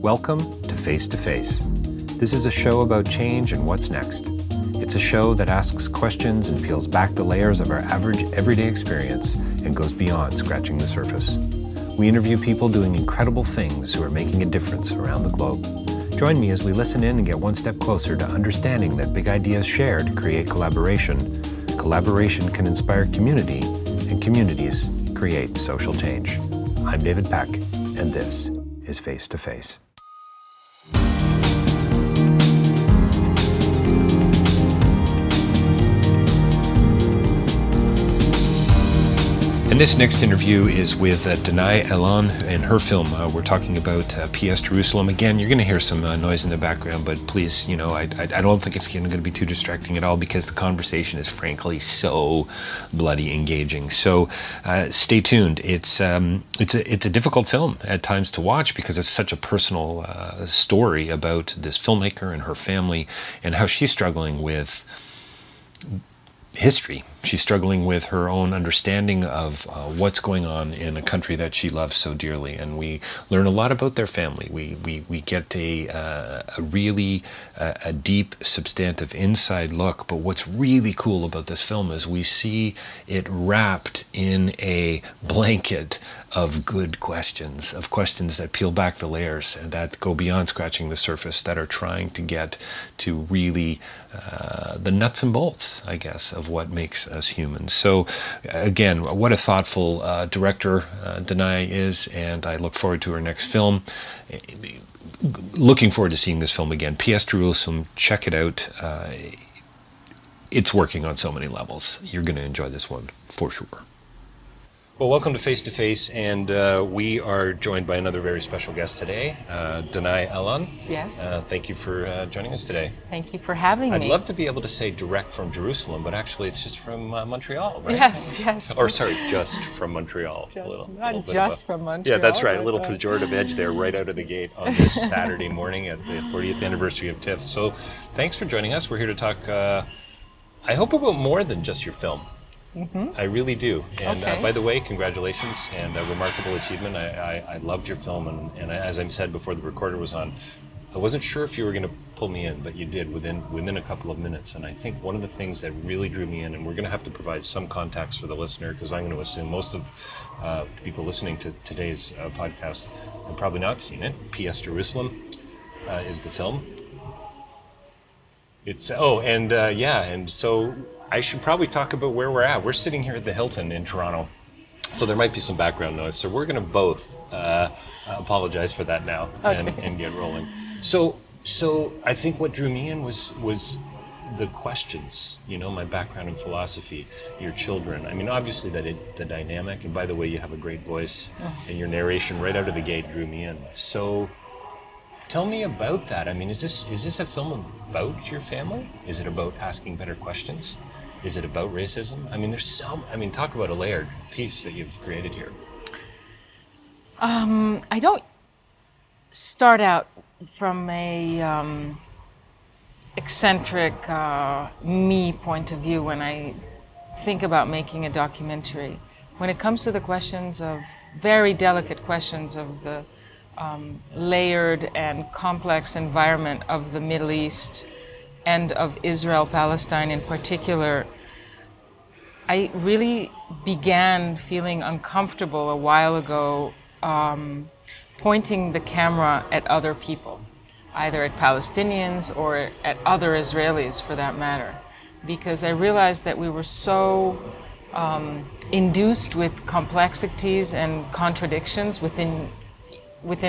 Welcome to Face to Face. This is a show about change and what's next. It's a show that asks questions and peels back the layers of our average everyday experience and goes beyond scratching the surface. We interview people doing incredible things who are making a difference around the globe. Join me as we listen in and get one step closer to understanding that big ideas shared create collaboration. Collaboration can inspire community, and communities create social change. I'm David Peck, and this is Face to Face. And this next interview is with Danae Elon and her film. We're talking about P.S. Jerusalem. Again, you're going to hear some noise in the background, but please, I don't think it's going to be too distracting at all because the conversation is frankly so bloody engaging. So stay tuned. It's a difficult film at times to watch because it's such a personal story about this filmmaker and her family and how she's struggling with history. She's struggling with her own understanding of what's going on in a country that she loves so dearly, and we learn a lot about their family. We get a really deep, substantive inside look, but what's really cool about this film is we see it wrapped in a blanket of good questions, of questions that peel back the layers and that go beyond scratching the surface, that are trying to get to really the nuts and bolts, I guess, of what makes us humans. So again, what a thoughtful director Danae is, and I look forward to her next film. Looking forward to seeing this film again. P.S. Jerusalem, check it out. It's working on so many levels. You're going to enjoy this one for sure. Well, welcome to Face to Face, and we are joined by another very special guest today, Danae Elon. Yes. Thank you for joining us today. Thank you for having me. I'd love to be able to say direct from Jerusalem, but actually it's just from Montreal, right? Yes. Or sorry, just from Montreal. Not just from Montreal. Yeah, that's right. A little pejorative edge there right out of the gate on this Saturday morning at the 40th anniversary of TIFF. So thanks for joining us. We're here to talk, I hope, about more than just your film. Mm-hmm. I really do. And okay. By the way, congratulations and a remarkable achievement. I loved your film, and as I said before the recorder was on, I wasn't sure if you were going to pull me in, but you did within a couple of minutes. And I think one of the things that really drew me in, and we're going to have to provide some context for the listener, because I'm going to assume most of people listening to today's podcast have probably not seen it. P.S. Jerusalem is the film. It's and so I should probably talk about where we're at. We're sitting here at the Hilton in Toronto, so there might be some background noise. So we're going to both apologize for that now and get rolling. So I think what drew me in was the questions. My background in philosophy, your children. I mean, obviously the dynamic. And by the way, you have a great voice, and your narration right out of the gate drew me in. So tell me about that. I mean, is this a film about your family? Is it about asking better questions? Is it about racism? I mean, talk about a layered piece that you've created here. I don't start out from a eccentric me point of view when I think about making a documentary. When it comes to the questions of very delicate questions of the layered and complex environment of the Middle East and of Israel-Palestine in particular, I really began feeling uncomfortable a while ago pointing the camera at other people, either at Palestinians or at other Israelis for that matter, because I realized that we were so induced with complexities and contradictions within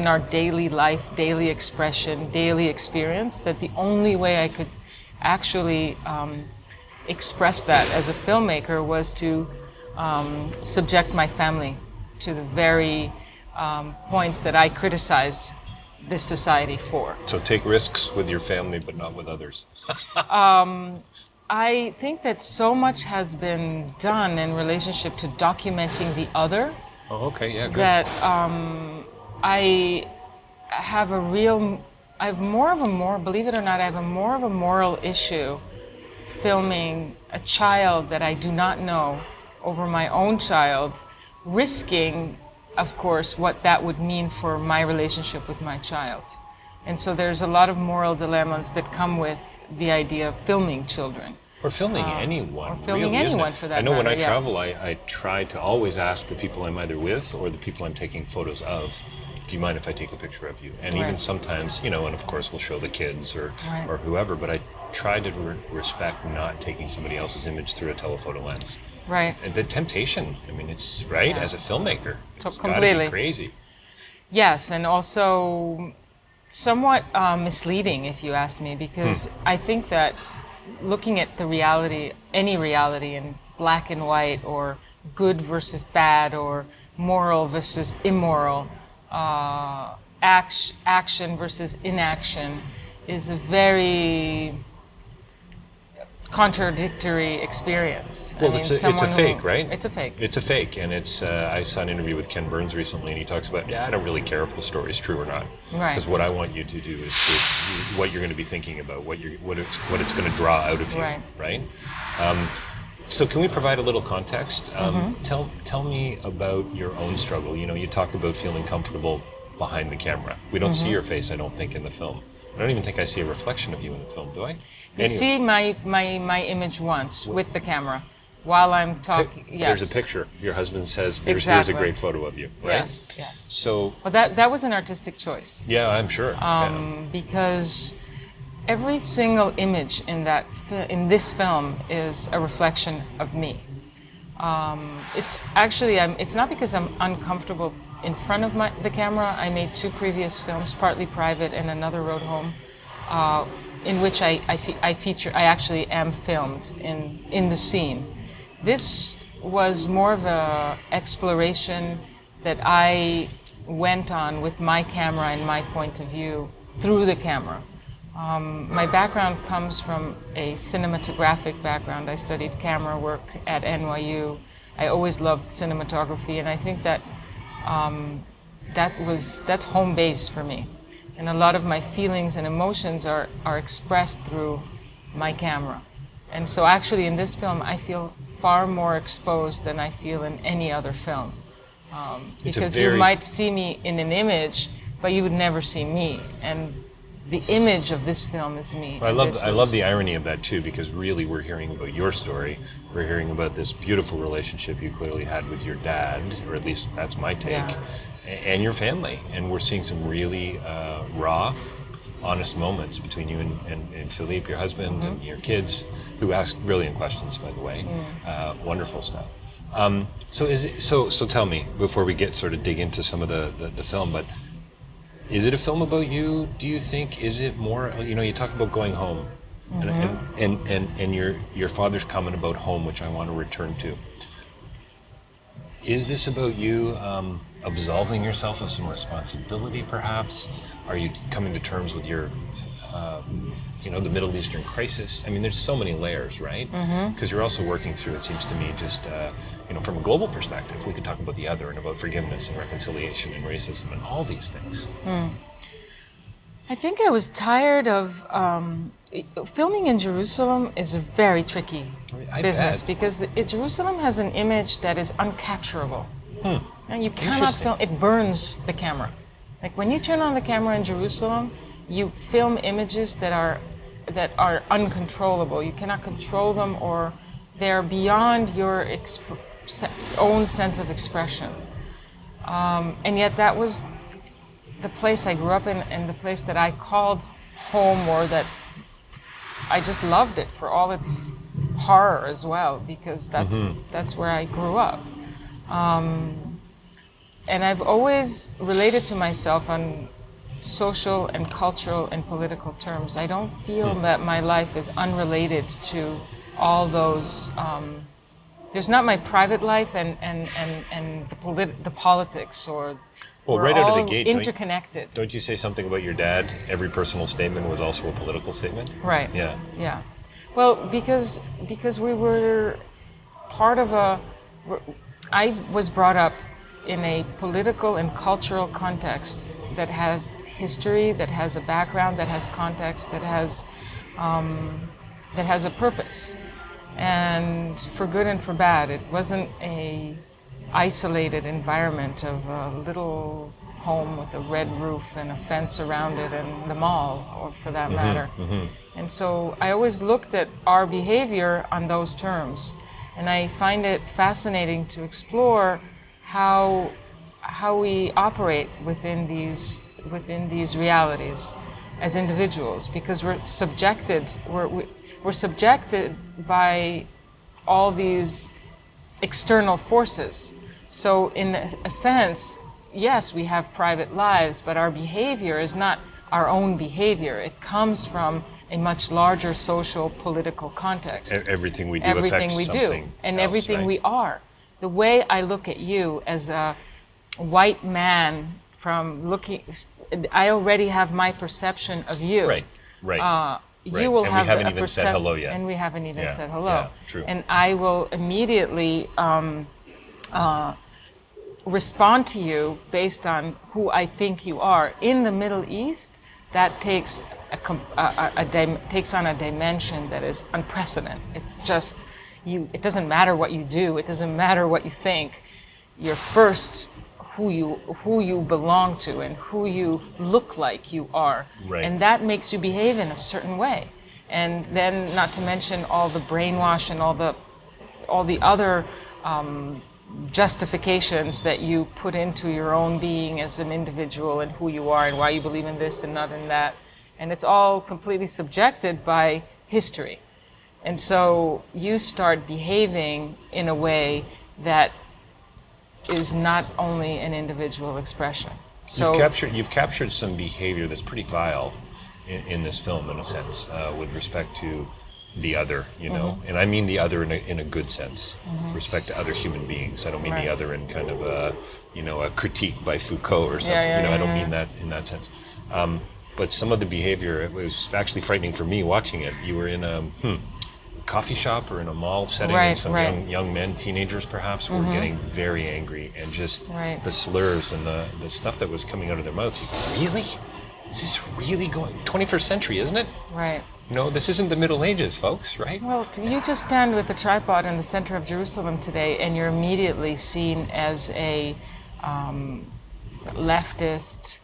our daily life, daily expression, daily experience, that the only way I could actually express that as a filmmaker was to subject my family to the very points that I criticize this society for. So take risks with your family, but not with others. I think that so much has been done in relationship to documenting the other. Oh, okay, yeah, good. That I have more of a moral issue filming a child that I do not know over my own child, risking of course, what that would mean for my relationship with my child. And so there's a lot of moral dilemmas that come with the idea of filming children. Or filming anyone. Or filming really, anyone, for that I know matter, when I travel, I try to always ask the people I'm either with or the people I'm taking photos of, do you mind if I take a picture of you? And even sometimes, you know, and of course we'll show the kids or whoever, but I try to respect not taking somebody else's image through a telephoto lens. Right. And the temptation, I mean, it's as a filmmaker, it's completely gotta be crazy. Yes, and also somewhat misleading, if you ask me, because I think that looking at the reality, any reality in black and white, or good versus bad, or moral versus immoral, action versus inaction, is a very contradictory experience. Well, it's a fake, right? It's a fake. It's a fake, and it's. I saw an interview with Ken Burns recently, and he talks about, I don't really care if the story's true or not, because what I want you to do is what you're going to be thinking about, what it's going to draw out of you, right? So can we provide a little context? Tell me about your own struggle. You know, you talk about feeling comfortable behind the camera. We don't see your face, I don't think, in the film. I don't even think I see a reflection of you in the film, do I? You see my image once with the camera while I'm talking. Yes. There's a picture. Your husband says here's a great photo of you, right? Yes, yes. So well, that was an artistic choice. Yeah, I'm sure. Because every single image in this film is a reflection of me. It's actually it's not because I'm uncomfortable in front of the camera. I made 2 previous films, partly private and another Road Home, in which I actually am filmed in the scene. This was more of a exploration that I went on with my camera and my point of view through the camera. My background comes from a cinematographic background. I studied camera work at NYU. I always loved cinematography, and I think that that's home base for me. And a lot of my feelings and emotions are expressed through my camera. And so actually in this film, I feel far more exposed than I feel in any other film. Because you might see me in an image, but you would never see me. And the image of this film is me. I love the irony of that too, because really we're hearing about your story. We're hearing about this beautiful relationship you clearly had with your dad, or at least that's my take, and your family. And we're seeing some really raw, honest moments between you and Philippe, your husband, and your kids, who ask brilliant questions, by the way. Wonderful stuff. So tell me, before we dig into some of the film, but is it a film about you, do you think? Is it more, you talk about going home, and your father's comment about home, which I want to return to. Is this about you absolving yourself of some responsibility, perhaps? Are you coming to terms with your, the Middle Eastern crisis? I mean, there's so many layers, right? Because you're also working through, it seems to me, just, from a global perspective, we could talk about the other and about forgiveness and reconciliation and racism and all these things. I think I was tired of, filming in Jerusalem is a very tricky business, because Jerusalem has an image that is uncapturable. And you cannot film, it burns the camera. Like when you turn on the camera in Jerusalem, you film images that are uncontrollable. You cannot control them, or they're beyond your own sense of expression. And yet that was the place I grew up in, and the place that I called home, or that I just loved it for all its horror as well, because that's where I grew up. And I've always related to myself on social and cultural and political terms. I don't feel that my life is unrelated to all those. There's not my private life and the politics, or well, right out of the gate, interconnected. Don't you say something about your dad? Every personal statement was also a political statement. Right. Yeah. Yeah. Well, because we were part of I was brought up in a political and cultural context that has history, that has a background, that has context, that has a purpose, and for good and for bad. It wasn't isolated environment of a little home with a red roof and a fence around it and the mall, or for that matter. And so I always looked at our behavior on those terms. And I find it fascinating to explore how we operate within these realities as individuals, because we're subjected by all these external forces. So in a sense, yes, we have private lives, but our behavior is not our own behavior. It comes from a much larger social, political context. Everything we do everything affects we something do, and else, everything right? we are. The way I look at you as a white man, I already have my perception of you. Right. You Right. will And have we haven't a even said hello yet. and we haven't even Yeah, said hello. yeah, true. And I will immediately respond to you based on who I think you are. In the Middle East, that takes takes on a dimension that is unprecedented. It's just it doesn't matter what you do. It doesn't matter what you think. You're first who you belong to and who you look like you are. Right. And that makes you behave in a certain way. And then, not to mention all the brainwash and all the other justifications that you put into your own being as an individual and who you are and why you believe in this and not in that. And it's all completely subjected by history. And so you start behaving in a way that is not only an individual expression. So You've captured some behavior that's pretty vile in this film, in a sense, with respect to the other, you know, and I mean the other in a good sense, respect to other human beings. I don't mean the other in kind of a critique by Foucault or something. I don't mean that in that sense. But some of the behavior, it was actually frightening for me watching it. You were in a coffee shop or in a mall setting, and some young men, teenagers perhaps, were getting very angry, and just the slurs and the stuff that was coming out of their mouths. You go, really? Is this really going 21st century, isn't it? Right. No, this isn't the Middle Ages, folks, right? Well, you just stand with the tripod in the center of Jerusalem today, and you're immediately seen as a leftist,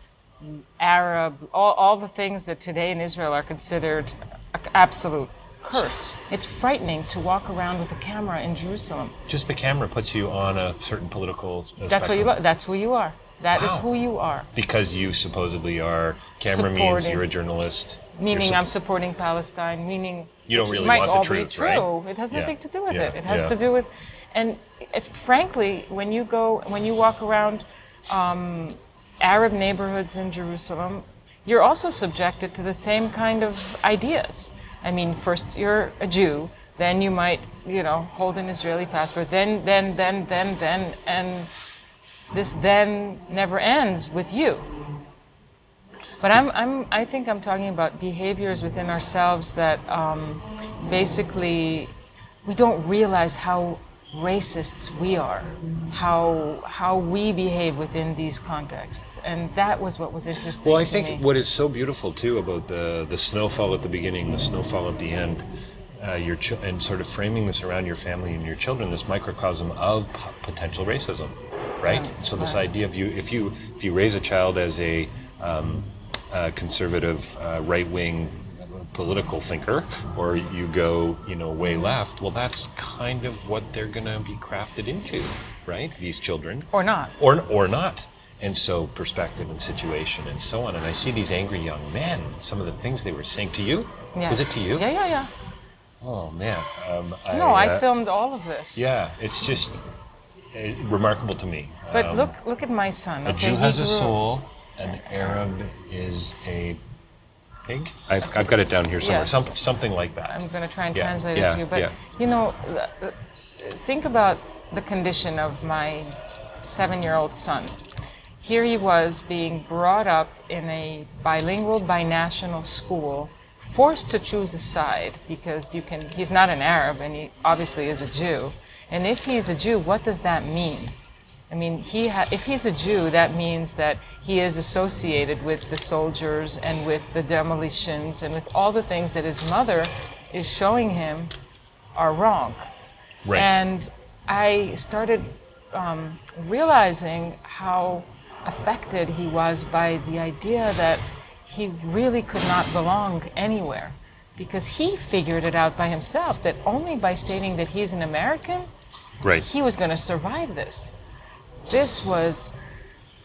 Arab, all the things that today in Israel are considered an absolute curse. It's frightening to walk around with a camera in Jerusalem. Just the camera puts you on a certain political spectrum. That's what you look. That's who you are. That is who you are. Because you supposedly are. Camera means you're a journalist. Meaning I'm supporting Palestine. Meaning you don't really might want all the truth, be true. right? It has nothing to do with Yeah. it. It has to do with, and frankly, when you walk around Arab neighborhoods in Jerusalem, you're also subjected to the same kind of ideas. I mean, first you're a Jew, then you might, hold an Israeli passport, then, and this then never ends with you. But I think I'm talking about behaviors within ourselves that basically we don't realize how racists we are, how we behave within these contexts, and that was what was interesting. Well, I to think me. what is so beautiful too about the snowfall at the beginning, the snowfall at the end, and sort of framing this around your family and your children, this microcosm of potential racism, right? So this idea of if you raise a child as a conservative, right-wing political thinker, or you go, way left, well, that's kind of what they're going to be crafted into, right? These children. Or not. Or not. And so perspective and situation and so on. And I see these angry young men, some of the things they were saying to you. Yes. Was it to you? Yeah. Oh, man. I filmed all of this. Yeah, it's just remarkable to me. But look at my son. A Jew has a soul, an Arab is a pig? I've got it down here somewhere. Yes. Something like that. I'm going to try and translate it to you. But, think about the condition of my 7-year-old son. Here he was being brought up in a bilingual, binational school, forced to choose a side because he's not an Arab and he obviously is a Jew. And if he's a Jew, what does that mean? I mean, if he's a Jew, that means that he is associated with the soldiers and with the demolitions and with all the things that his mother is showing him are wrong. Right. And I started realizing how affected he was by the idea that he really could not belong anywhere, because he figured it out by himself, that only by stating that he's an American, Right. he was going to survive this. This was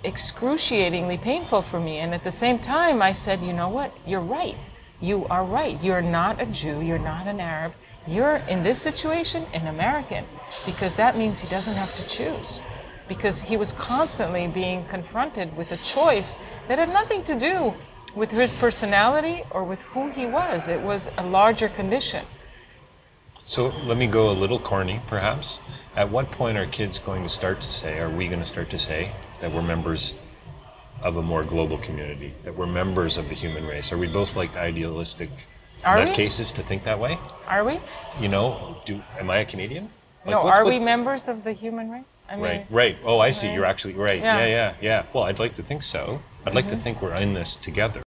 excruciatingly painful for me. And at the same time, I said, you know what? You're right. You are right. You're not a Jew. You're not an Arab. You're, in this situation, an American, because that means he doesn't have to choose. Because he was constantly being confronted with a choice that had nothing to do with his personality or with who he was. It was a larger condition. So let me go a little corny, perhaps. At what point are kids going to start to say, are we going to start to say, that we're members of a more global community, that we're members of the human race? Are we both like idealistic nutcases to think that way? Are we? You know, am I a Canadian? Like, no, are we members of the human race? I mean, right. Oh, I see. You're actually right. Yeah. Yeah. Well, I'd like to think so. I'd like to think we're in this together.